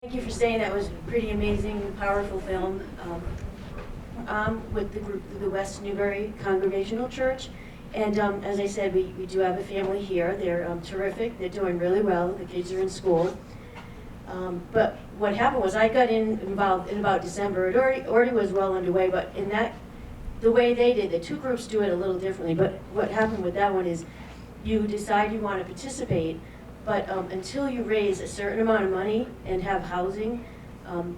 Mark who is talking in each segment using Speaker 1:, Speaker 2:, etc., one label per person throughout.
Speaker 1: Thank you for saying that was a pretty amazing, powerful film. With the group, the West Newbury Congregational Church. And as I said, we do have a family here. They're terrific. They're doing really well. The kids are in school. But what happened was I got involved in about December. It already was well underway, but in that, the way they did, the two groups do it a little differently. But what happened with that one is you decide you want to participate, but until you raise a certain amount of money and have housing,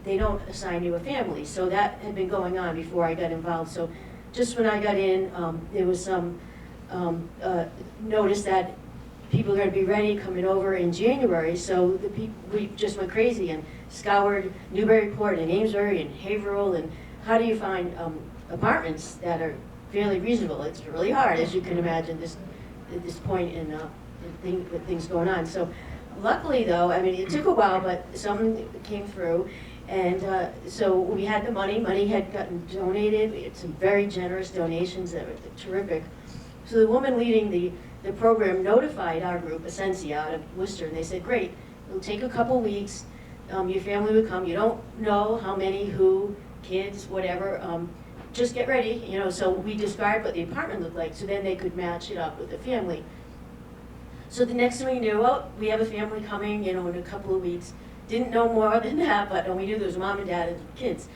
Speaker 1: they don't assign you a family. So that had been going on before I got involved. So just when I got in, there was some notice that people are going to be ready coming over in January. So we just went crazy and scoured Newburyport and Amesbury and Haverhill. And how do you find apartments that are fairly reasonable? It's really hard, as you can imagine, at this point in with things going on. So luckily though, I mean, it took a while, but some came through. And so we had the money. Money had gotten donated. We had some very generous donations that were terrific. So the woman leading the program notified our group, Essentia, out of Worcester, and they said, great, it'll take a couple weeks. Your family would come. You don't know how many, who, kids, whatever. Just get ready, you know. So we described what the apartment looked like, so then they could match it up with the family. So the next thing we knew, well, we have a family coming, you know, in a couple of weeks. Didn't know more than that, but we knew there was mom and dad and kids.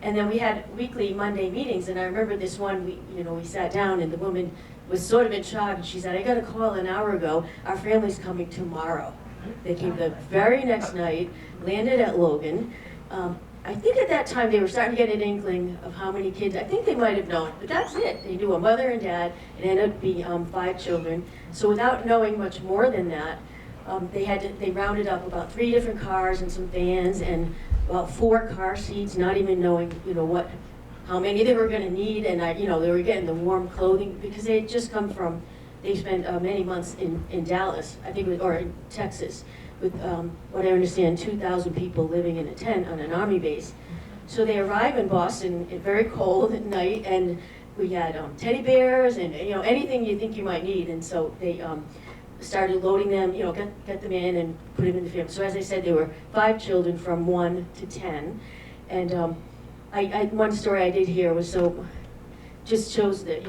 Speaker 1: And then we had weekly Monday meetings, and I remember this one, we sat down, and the woman was sort of in shock, and she said, I got a call an hour ago, our family's coming tomorrow. They came the very next night, landed at Logan. I think at that time they were starting to get an inkling of how many kids. I think they might have known, but that's it. They knew a mother and dad. It ended up being 5 children. So without knowing much more than that, they rounded up about 3 different cars and some vans and about 4 car seats, not even knowing, how many they were going to need. And they were getting the warm clothing because they had just come from. They spent many months in Dallas, I think, or in Texas, with what I understand, 2,000 people living in a tent on an army base. So they arrive in Boston, very cold at night, and we had teddy bears and anything you think you might need. And so they started loading them, get them in and put them in the family. So as I said, there were 5 children from 1 to 10. And one story I did hear was just shows that,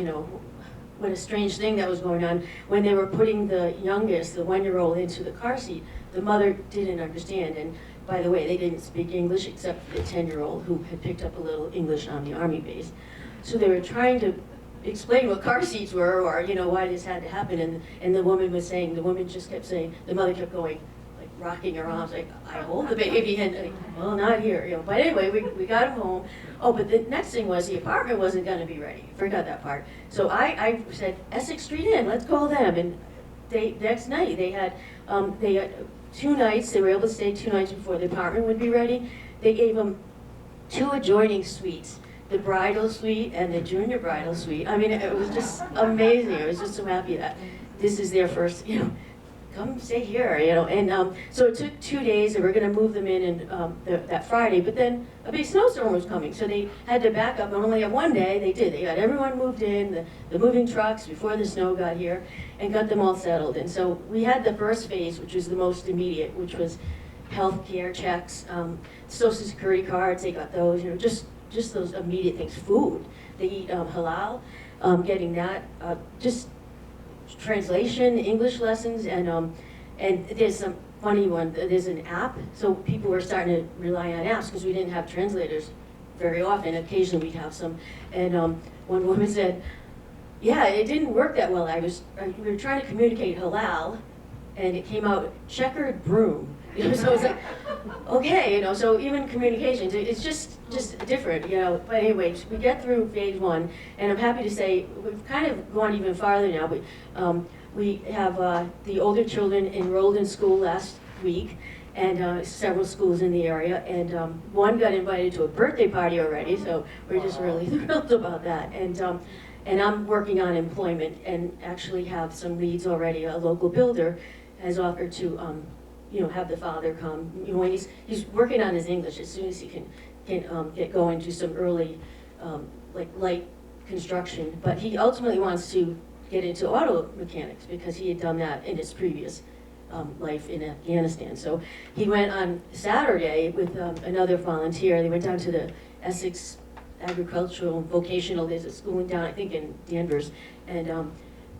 Speaker 1: what a strange thing that was going on. When they were putting the youngest, the 1-year-old, into the car seat, the mother didn't understand. And by the way, they didn't speak English except for the 10-year-old who had picked up a little English on the army base. So they were trying to explain what car seats were, or why this had to happen. And the woman was saying, the woman just kept saying, the mother kept going, like rocking her arms, like, I hold the baby, and well, not here, But anyway, we got him home. Oh, but the next thing was the apartment wasn't going to be ready. Forgot that part. So I said, Essex Street Inn, let's call them. And next night they had 2 nights. They were able to stay 2 nights before the apartment would be ready. They gave them 2 adjoining suites, the bridal suite and the junior bridal suite. I mean, it was just amazing. I was just so happy that this is their first, come stay here, And so it took 2 days. They were going to move them in that Friday, but then a big snowstorm was coming, so they had to back up. And only on one day they did. They got everyone moved in, the moving trucks before the snow got here, and got them all settled. And so we had the first phase, which was the most immediate, which was health care checks, Social Security cards. They got those, just those immediate things. Food. They eat halal, getting that. Just translation, English lessons, and there's some funny one. There's an app, so people were starting to rely on apps because we didn't have translators very often. Occasionally we'd have some, and one woman said, yeah, it didn't work that well. We were trying to communicate halal, and it came out checkered broom. So it's like, okay, so even communication, it's just different, But anyway, we get through phase 1, and I'm happy to say we've kind of gone even farther now. We have the older children enrolled in school last week, and several schools in the area, and one got invited to a birthday party already, so we're just really thrilled about that. And I'm working on employment and actually have some leads already. A local builder has offered to have the father come. When he's working on his English, as soon as he can get going to some early light construction. But he ultimately wants to get into auto mechanics because he had done that in his previous life in Afghanistan. So he went on Saturday with another volunteer. They went down to the Essex Agricultural Vocational, there's a schooling down, I think in Danvers, and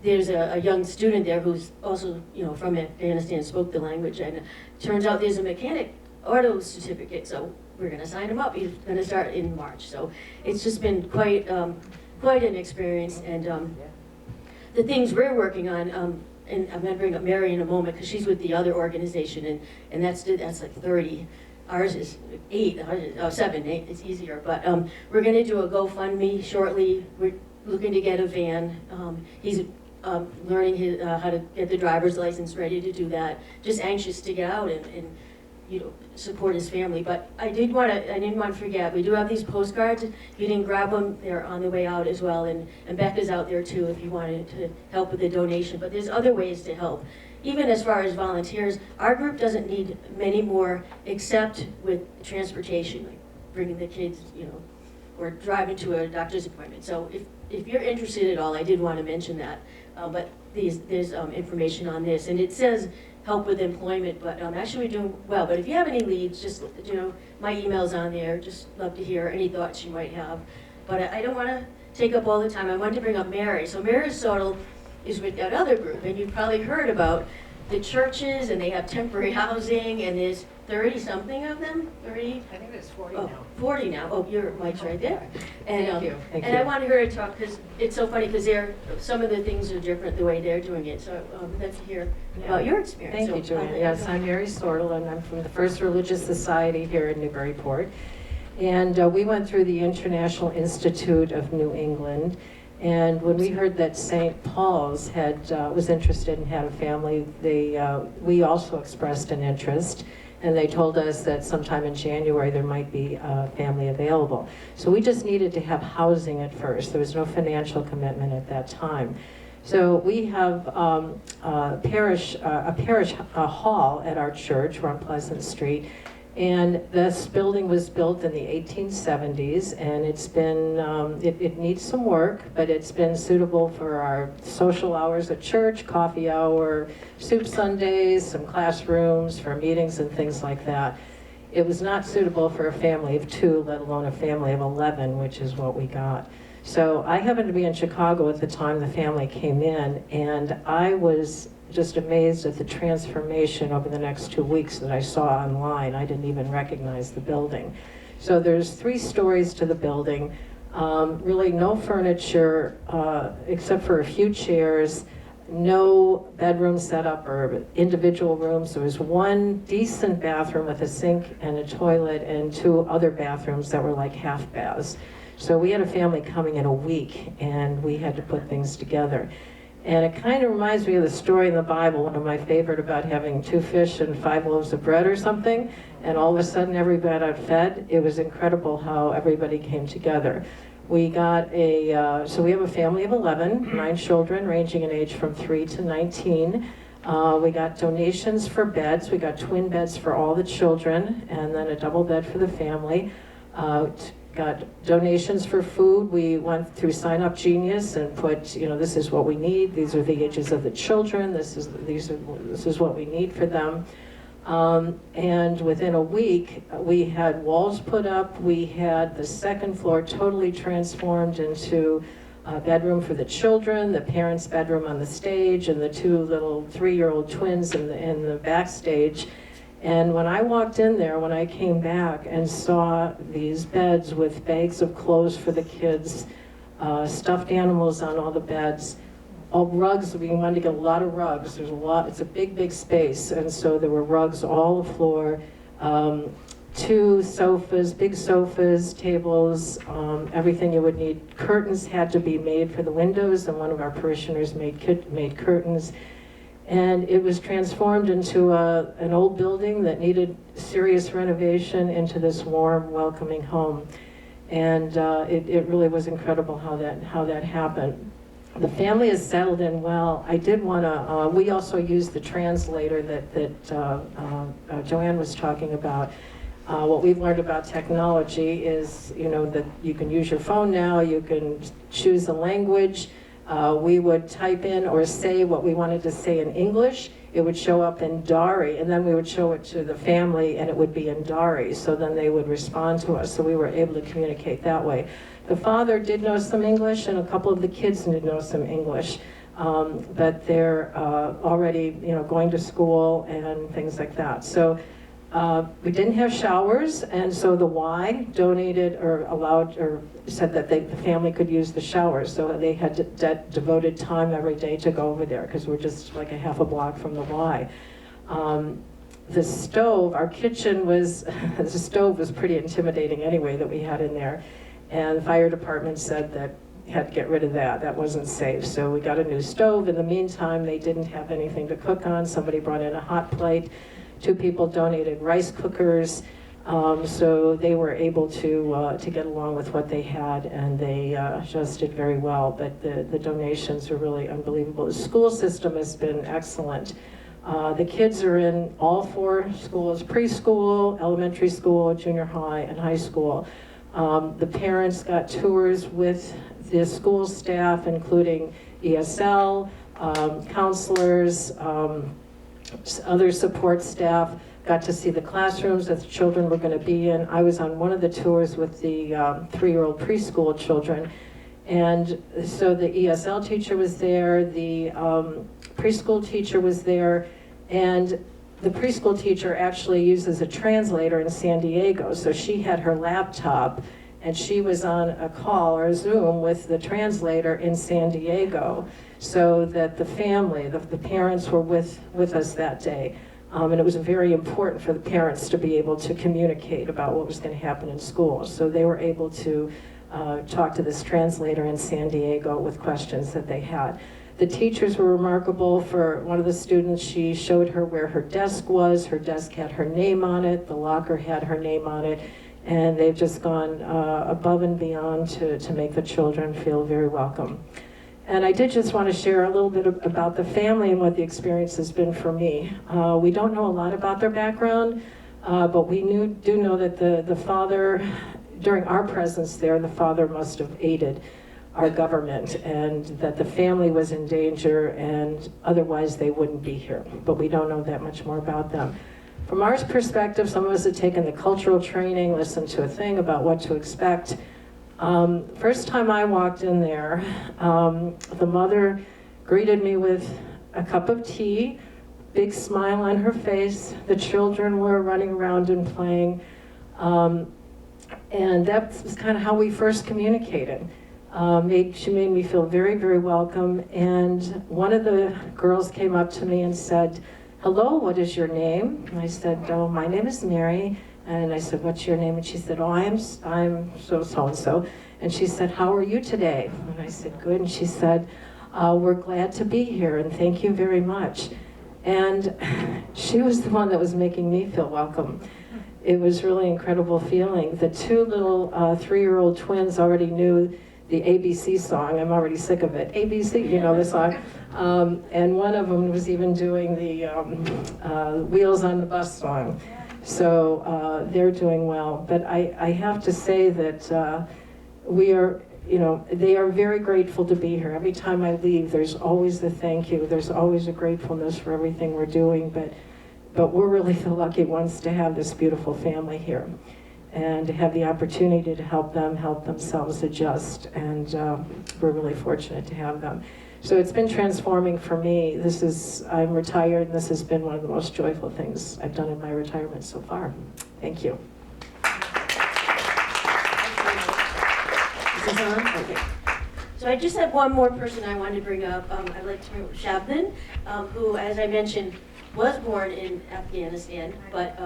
Speaker 1: there's a young student there who's also, from Afghanistan, spoke the language, and it turns out there's a mechanic auto certificate, so we're going to sign him up. He's going to start in March. So it's just been quite an experience, and the things we're working on, and I'm going to bring up Mary in a moment because she's with the other organization, and that's like 30. Ours is 8, 7, 8, it's easier. But we're going to do a GoFundMe shortly. We're looking to get a van. He's learning how to get the driver's license, ready to do that. Just anxious to get out and support his family. But I didn't want to forget, we do have these postcards. If you didn't grab them, they're on the way out as well. And Becca's out there too if you wanted to help with the donation. But there's other ways to help. Even as far as volunteers, our group doesn't need many more except with transportation, like bringing the kids, or driving to a doctor's appointment. So if you're interested at all, I did want to mention that. But there's information on this, and it says help with employment, but actually we're doing well. But if you have any leads, just, my email's on there. Just love to hear any thoughts you might have. But I don't want to take up all the time. I wanted to bring up Mary. So Mary Sortal is with that other group, and you've probably heard about the churches, and they have temporary housing, and there's 30-something of them, 30?
Speaker 2: I think it's 40
Speaker 1: now. 40 now. Oh, your mic's right there. And,
Speaker 2: Thank you.
Speaker 1: Thank you. I wanted her to talk, because it's so funny, because some of the things are different the way they're doing it. So I'd like to hear about your experience.
Speaker 2: Thank you, Joanne. Yes, I'm Mary Sortal, and I'm from the First Religious Society here in Newburyport. And we went through the International Institute of New England. And when we heard that St. Paul's was interested and had a family, we also expressed an interest, and they told us that sometime in January there might be a family available. So we just needed to have housing at first. There was no financial commitment at that time. So we have a parish hall at our church. We're on Pleasant Street. And this building was built in the 1870s, and it's been, it needs some work, but it's been suitable for our social hours at church, coffee hour, soup Sundays, some classrooms for meetings and things like that. It was not suitable for a family of 2, let alone a family of 11, which is what we got. So I happened to be in Chicago at the time the family came in, and I was just amazed at the transformation over the next 2 weeks that I saw online. I didn't even recognize the building. So there's 3 stories to the building, really no furniture except for a few chairs, no bedroom setup or individual rooms. There was 1 decent bathroom with a sink and a toilet, and 2 other bathrooms that were like half baths. So we had a family coming in a week, and we had to put things together. And it kind of reminds me of the story in the Bible, one of my favorite, about having 2 fish and 5 loaves of bread or something, and all of a sudden everybody got fed. It was incredible how everybody came together. We got so we have a family of 11, 9 children ranging in age from 3 to 19. We got donations for beds. We got twin beds for all the children, and then a double bed for the family. Got donations for food. We went through Sign Up Genius and put, this is what we need. These are the ages of the children. This is what we need for them. And within a week, we had walls put up. We had the 2nd floor totally transformed into a bedroom for the children, the parents' bedroom on the stage, and the 2 little 3-year-old twins in the backstage. And when I walked in there, when I came back and saw these beds with bags of clothes for the kids, stuffed animals on all the beds, all rugs, we wanted to get a lot of rugs. There's a lot, it's a big, big space. And so there were rugs all the floor, 2 sofas, big sofas, tables, everything you would need. Curtains had to be made for the windows, and one of our parishioners made curtains. And it was transformed into an old building that needed serious renovation into this warm, welcoming home. And it really was incredible how that happened. The family is settled in well. I did want to, we also used the translator that Joanne was talking about. What we've learned about technology is, that you can use your phone now, you can choose a language. We would type in or say what we wanted to say in English. It would show up in Dari, and then we would show it to the family, and it would be in Dari. So then they would respond to us. So we were able to communicate that way. The father did know some English, and a couple of the kids did know some English. But they're already, going to school and things like that. So we didn't have showers, and so the Y donated or allowed or said that the family could use the showers. So they had devoted time every day to go over there because we're just like a half a block from the Y. The stove, our kitchen was, the stove was pretty intimidating anyway that we had in there. And the fire department said that had to get rid of that. That wasn't safe. So we got a new stove. In the meantime, they didn't have anything to cook on. Somebody brought in a hot plate. 2 people donated rice cookers. So they were able to get along with what they had, and they adjusted very well. But the donations are really unbelievable. The school system has been excellent. The kids are in all 4 schools: preschool, elementary school, junior high, and high school. The parents got tours with the school staff, including ESL, counselors, other support staff, got to see the classrooms that the children were going to be in. I was on one of the tours with the 3-year-old preschool children. And so the ESL teacher was there, the preschool teacher was there, and the preschool teacher actually uses a translator in San Diego. So she had her laptop, and she was on a call or a Zoom with the translator in San Diego, so that the family, the parents were with us that day. And it was very important for the parents to be able to communicate about what was going to happen in school. So they were able to talk to this translator in San Diego with questions that they had. The teachers were remarkable. For one of the students, she showed her where her desk was. Her desk had her name on it. The locker had her name on it. And they've just gone above and beyond to make the children feel very welcome. And I did just want to share a little bit about the family and what the experience has been for me. We don't know a lot about their background, but we do know that the father, during our presence there, the father must have aided our government, and that the family was in danger, and otherwise they wouldn't be here. But we don't know that much more about them. From our perspective, some of us had taken the cultural training, listened to a thing about what to expect. First time I walked in there, the mother greeted me with a cup of tea, big smile on her face. The children were running around and playing. And that was kind of how we first communicated. She made me feel very, very welcome. And one of the girls came up to me and said, "Hello, what is your name?" And I said, "Oh, my name is Mary." And I said, "What's your name?" And she said, "Oh, I'm so-and-so. And she said, "How are you today?" And I said, "Good." And she said, "We're glad to be here, and thank you very much." And she was the one that was making me feel welcome. It was really incredible feeling. The 2 little 3-year-old twins already knew the ABC song. I'm already sick of it. ABC, the song. And one of them was even doing the Wheels on the Bus song. So they're doing well. But I have to say that we are, they are very grateful to be here. Every time I leave, there's always the thank you. There's always a gratefulness for everything we're doing. But we're really the lucky ones to have this beautiful family here, and to have the opportunity to help them help themselves adjust. And we're really fortunate to have them. So it's been transforming for me. I'm retired, and this has been one of the most joyful things I've done in my retirement so far. Thank you.
Speaker 1: Is this on? Okay. So I just have one more person I wanted to bring up. I'd like to bring up Shabnam, who, as I mentioned, was born in Afghanistan, but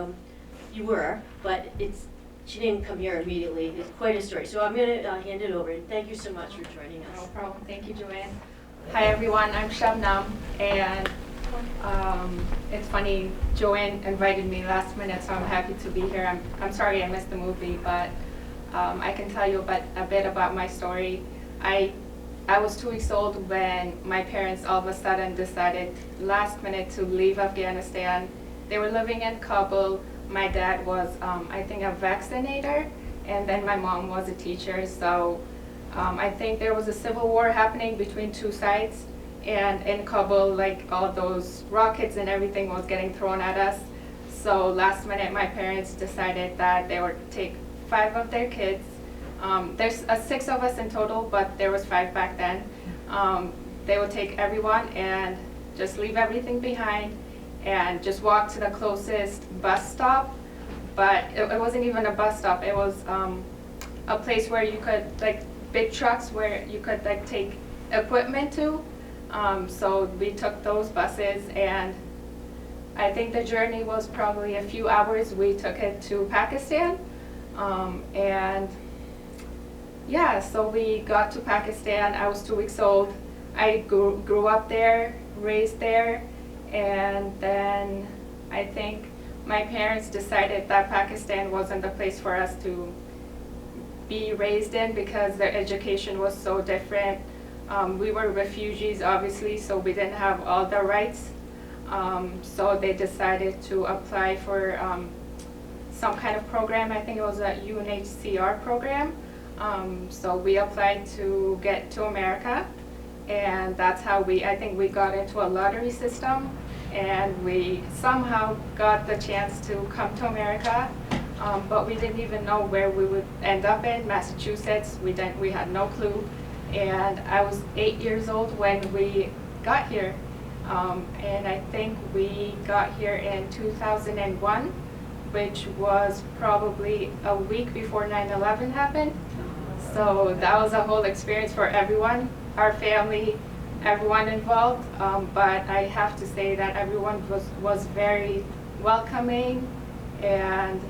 Speaker 1: she didn't come here immediately. It's quite a story. So I'm going to hand it over, and thank you so much for joining us.
Speaker 3: No problem. Thank you, Joanne. Hi, everyone. I'm Shabnam, and it's funny, Joanne invited me last minute, so I'm happy to be here. I'm sorry I missed the movie, but I can tell you a bit about my story. I was 2 weeks old when my parents all of a sudden decided last minute to leave Afghanistan. They were living in Kabul. My dad was, I think, a vaccinator, and then my mom was a teacher. So I think there was a civil war happening between two sides, and in Kabul, like all those rockets and everything was getting thrown at us. So last minute, my parents decided that they would take 5 of their kids. There's 6 of us in total, but there was 5 back then. They would take everyone and just leave everything behind and just walk to the closest bus stop. But it wasn't even a bus stop. It was a place where you could, like, big trucks where you could, like, take equipment to. So we took those buses, and I think the journey was probably a few hours. We took it to Pakistan. And yeah, so we got to Pakistan. I was 2 weeks old. I grew up there, raised there, and then I think my parents decided that Pakistan wasn't the place for us to be raised in because their education was so different. We were refugees, obviously, so we didn't have all the rights. So they decided to apply for some kind of program. I think it was a UNHCR program. So we applied to get to America, and that's how I think we got into a lottery system, and we somehow got the chance to come to America. But we didn't even know where we would end up in. Massachusetts, we had no clue. And I was 8 years old when we got here. And I think we got here in 2001, which was probably a week before 9/11 happened. So that was a whole experience for everyone, our family, everyone involved. But I have to say that everyone was very welcoming, and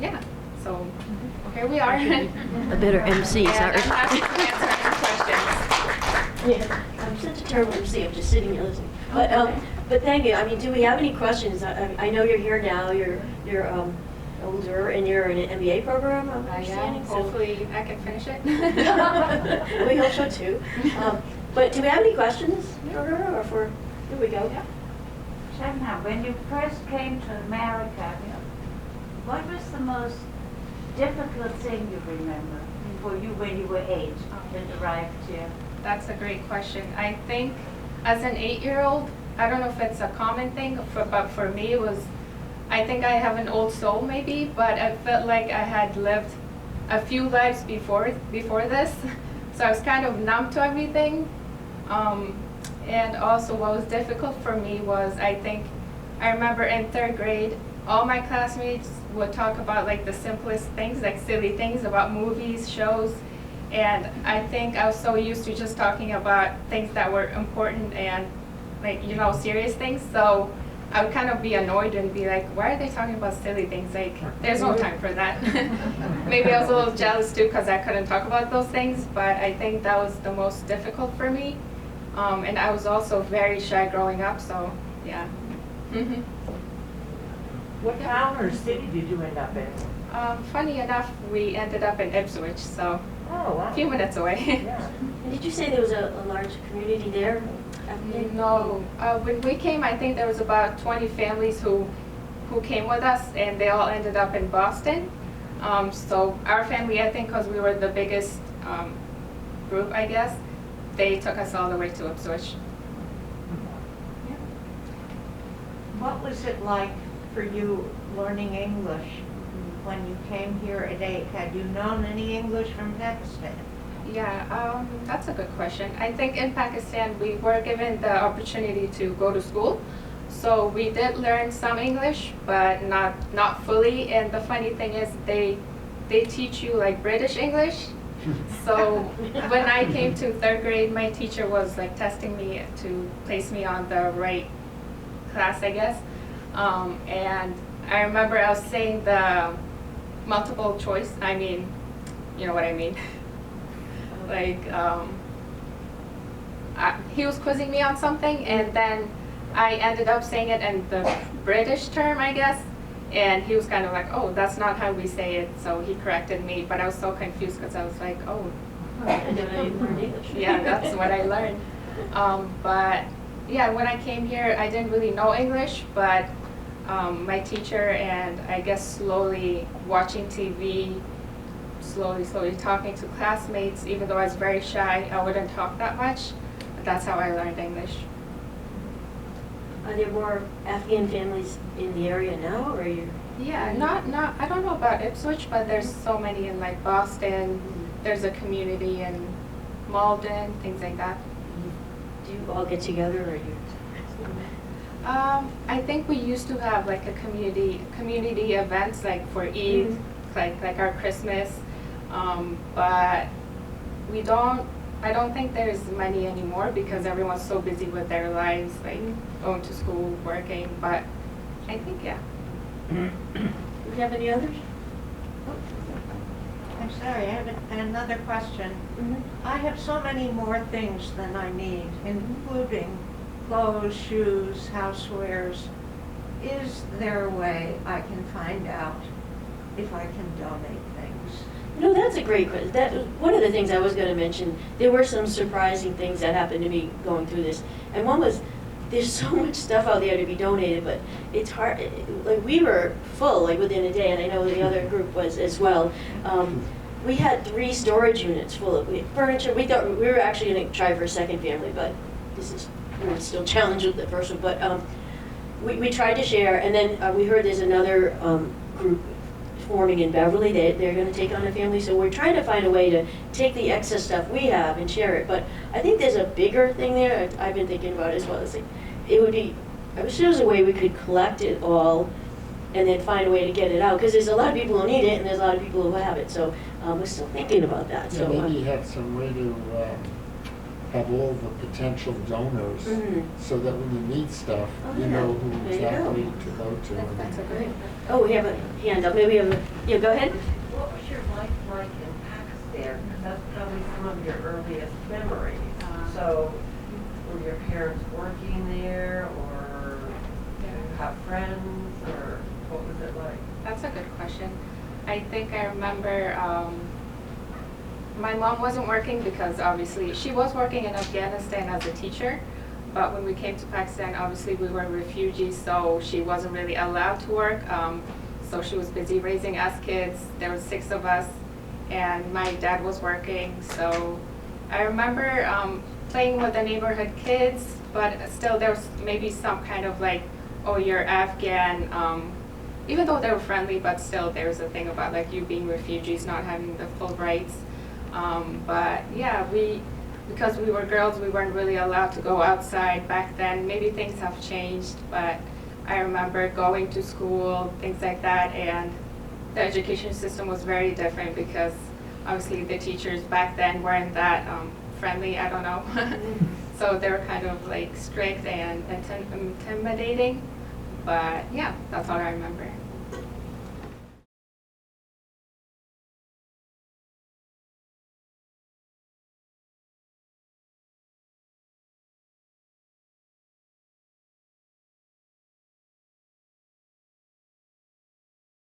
Speaker 3: yeah, so here we are.
Speaker 1: A better MC,
Speaker 3: And
Speaker 1: sorry.
Speaker 3: I'm happy to answer any questions.
Speaker 1: Yeah, I'm such a terrible MC, I'm just sitting here listening. But thank you. I mean, do we have any questions? I know you're here now, you're older, and you're in an MBA program, I'm
Speaker 3: I
Speaker 1: understanding.
Speaker 3: am.
Speaker 1: so-
Speaker 3: Hopefully I can finish it.
Speaker 1: We hope so too. But do we have any questions for her, or for, here we go.
Speaker 4: Shabnam, when you first came to America, what was the most difficult thing you remember for you when you were 8 and arrived here?
Speaker 3: That's a great question. I think as an 8-year-old, I don't know if it's a common thing, but for me it was, I think I have an old soul maybe, but I felt like I had lived a few lives before this. So I was kind of numb to everything. And also what was difficult for me was, I remember in 3rd grade, all my classmates would talk about like the simplest things, like silly things about movies, shows. And I think I was so used to just talking about things that were important and like, serious things. So I would kind of be annoyed and be like, why are they talking about silly things? Like, there's no time for that. Maybe I was a little jealous too because I couldn't talk about those things, but I think that was the most difficult for me. And I was also very shy growing up, so yeah.
Speaker 5: What town or city did you end up in?
Speaker 3: Funny enough, we ended up in Ipswich, so
Speaker 5: Oh, wow.
Speaker 3: a few minutes away.
Speaker 5: Yeah.
Speaker 1: And did you say there was a large community there?
Speaker 3: No, when we came, I think there was about 20 families who came with us, and they all ended up in Boston. So our family, I think, because we were the biggest group, I guess, they took us all the way to Ipswich.
Speaker 4: What was it like for you learning English when you came here at 8? Had you known any English from Pakistan?
Speaker 3: Yeah, that's a good question. I think in Pakistan we were given the opportunity to go to school. So we did learn some English, but not fully. And the funny thing is they teach you like British English. So when I came to 3rd grade, my teacher was like testing me to place me on the right class, I guess. And I remember I was saying the multiple choice. I mean, you know what I mean. Like, he was quizzing me on something, and then I ended up saying it in the British term, I guess, and he was kind of like, oh, that's not how we say it, so he corrected me, but I was so confused because I was like, oh,
Speaker 1: I didn't know you learned English.
Speaker 3: yeah, that's what I learned. But yeah, when I came here, I didn't really know English, but my teacher and I guess slowly watching TV slowly talking to classmates. Even though I was very shy, I wouldn't talk that much. But that's how I learned English.
Speaker 1: Are there more Afghan families in the area now, or are you?
Speaker 3: Yeah, not, I don't know about Ipswich, but there's so many in like Boston. There's a community in Malden, things like that.
Speaker 1: Do you all get together, or are you?
Speaker 3: I think we used to have like a community events like for Eid, like our Christmas, but I don't think there's many anymore because everyone's so busy with their lives, like going to school, working, but I think, yeah.
Speaker 1: Do you have any others?
Speaker 6: I'm sorry, I have another question. I have so many more things than I need, including clothes, shoes, housewares. Is there a way I can find out if I can donate things?
Speaker 1: No, that's a great question. That one of the things I was going to mention. There were some surprising things that happened to me going through this, and one was there's so much stuff out there to be donated, but it's hard. Like we were full like within a day, and I know the other group was as well. We had 3 storage units full of furniture. We thought we were actually going to try for a second family, but we're still challenged with the first one. But we tried to share, and then we heard there's another group forming in Beverly. They're going to take on a family, so we're trying to find a way to take the excess stuff we have and share it. But I think there's a bigger thing there I've been thinking about as well. It's like, it would be, I wish there was a way we could collect it all and then find a way to get it out, because there's a lot of people who need it and there's a lot of people who have it. So we're still thinking about that.
Speaker 7: Yeah,
Speaker 1: So
Speaker 7: maybe you have some way to have all the potential donors, so that when you need stuff, you know who
Speaker 1: There you
Speaker 7: exactly
Speaker 1: go.
Speaker 7: to go to.
Speaker 3: That's a great.
Speaker 1: Oh, we have a hand up. Maybe we have a, yeah, go ahead.
Speaker 5: What was your life like in Pakistan? Because that's probably some of your earliest memories. So, were your parents working there, or did you have friends, or what was it like?
Speaker 3: That's a good question. I think I remember my mom wasn't working because obviously she was working in Afghanistan as a teacher, but when we came to Pakistan, obviously we were refugees, so she wasn't really allowed to work. So she was busy raising us kids. There were 6 of us, and my dad was working. So I remember playing with the neighborhood kids, but still there was maybe some kind of like, oh, you're Afghan. Even though they were friendly, but still there was a thing about like you being refugees, not having the full rights. But yeah, because we were girls, we weren't really allowed to go outside back then. Maybe things have changed, but I remember going to school, things like that, and the education system was very different because obviously the teachers back then weren't that friendly, I don't know. So they were kind of like strict and intimidating. But yeah, that's all I remember.